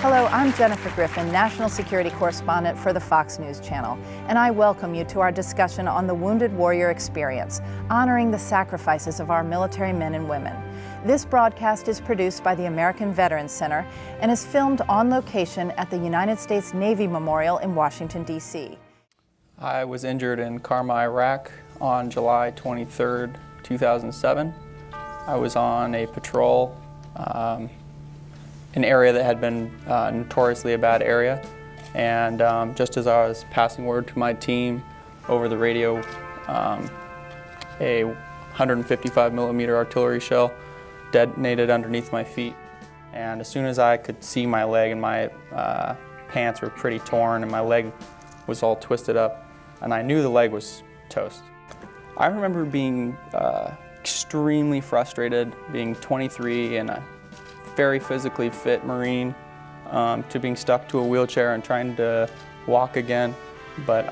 Hello, I'm Jennifer Griffin, National Security Correspondent for the Fox News Channel, and I welcome you to our discussion on the Wounded Warrior Experience, honoring the sacrifices of our military men and women. This broadcast is produced by the American Veterans Center and is filmed on location at the United States Navy Memorial in Washington, D.C. I was injured in Karma, Iraq on July 23rd, 2007. I was on a patrol, an area that had been notoriously a bad area, and just as I was passing word to my team over the radio, a 155 millimeter artillery shell detonated underneath my feet, and as soon as I could see my leg, and my pants were pretty torn and my leg was all twisted up, and I knew the leg was toast. I remember being extremely frustrated, being 23 and a very physically fit Marine, to being stuck to a wheelchair and trying to walk again. But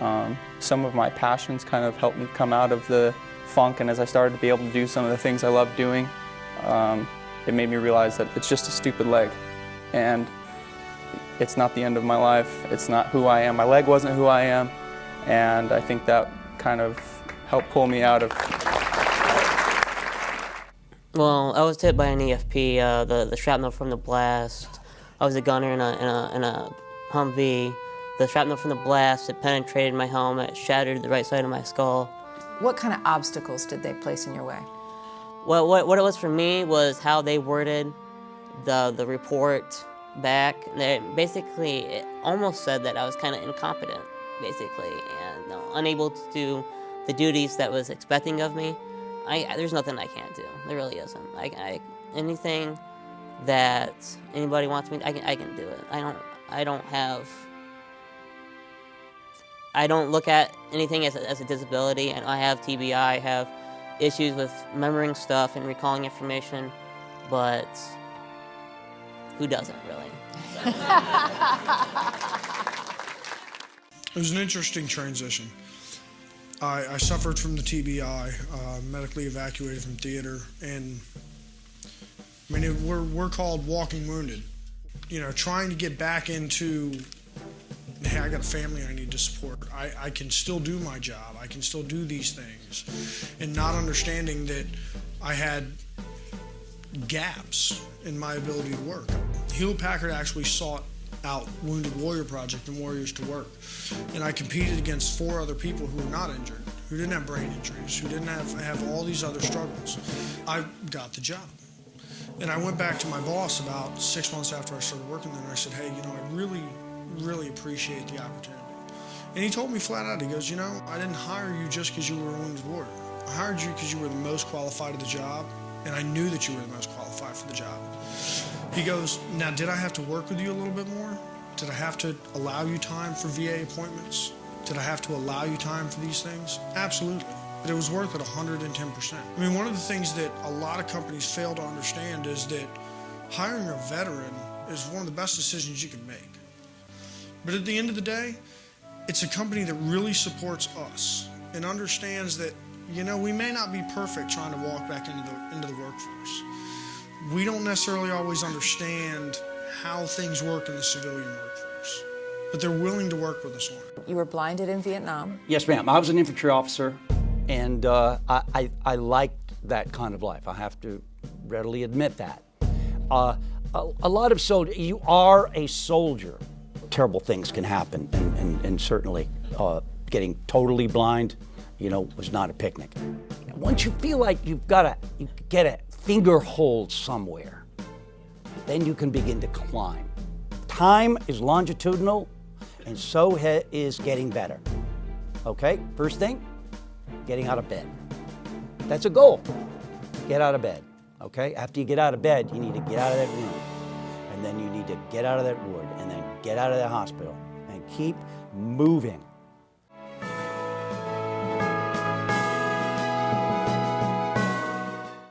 some of my passions kind of helped me come out of the funk, and as I started to be able to do some of the things I love doing, it made me realize that it's just a stupid leg, and it's not the end of my life. It's not who I am. My leg wasn't who I am, and I think that kind of helped pull me out of. Well, I was hit by an EFP, the shrapnel from the blast. I was a gunner in a Humvee. The shrapnel from the blast, it penetrated my helmet, shattered the right side of my skull. What kind of obstacles did they place in your way? Well, what it was for me was how they worded the report back. It almost said that I was kind of incompetent, basically, and unable to do the duties that was expecting of me. There's nothing I can't do. There really isn't. Anything that anybody wants me, I can do it. I don't look at anything as a disability, and I have TBI. I have issues with remembering stuff and recalling information, but who doesn't really? It was an interesting transition. I suffered from the TBI, medically evacuated from theater, and I mean, we're called walking wounded. You know, trying to get back into, hey, I got a family I need to support. I can still do my job. I can still do these things. And not understanding that I had gaps in my ability to work. Hewlett Packard actually sought out Wounded Warrior Project and Warriors to Work. And I competed against 4 other people who were not injured, who didn't have brain injuries, who didn't have all these other struggles. I got the job. And I went back to my boss about 6 months after I started working there, and I said, hey, you know, I really appreciate the opportunity. And he told me flat out, he goes, you know, I didn't hire you just because you were a Wounded Warrior. I hired you because you were the most qualified of the job, and I knew that you were the most qualified for the job. He goes, now did I have to work with you a little bit more? Did I have to allow you time for VA appointments? Did I have to allow you time for these things? Absolutely. But it was worth it 110%. I mean, one of the things that a lot of companies fail to understand is that hiring a veteran is one of the best decisions you can make. But at the end of the day, it's a company that really supports us and understands that, you know, we may not be perfect trying to walk back into the workforce. We don't necessarily always understand how things work in the civilian workforce, but they're willing to work with us on it. You were blinded in Vietnam. Yes, ma'am. I was an infantry officer, and I liked that kind of life. I have to readily admit that. A lot of soldiers, you are a soldier. Terrible things can happen, and certainly getting totally blind, you know, was not a picnic. Once you feel like you get a finger hold somewhere, then you can begin to climb. Time is longitudinal, and so is getting better. Okay, first thing, getting out of bed. That's a goal. Get out of bed, okay? After you get out of bed, you need to get out of that room, and then you need to get out of that ward, and then get out of that hospital, and keep moving.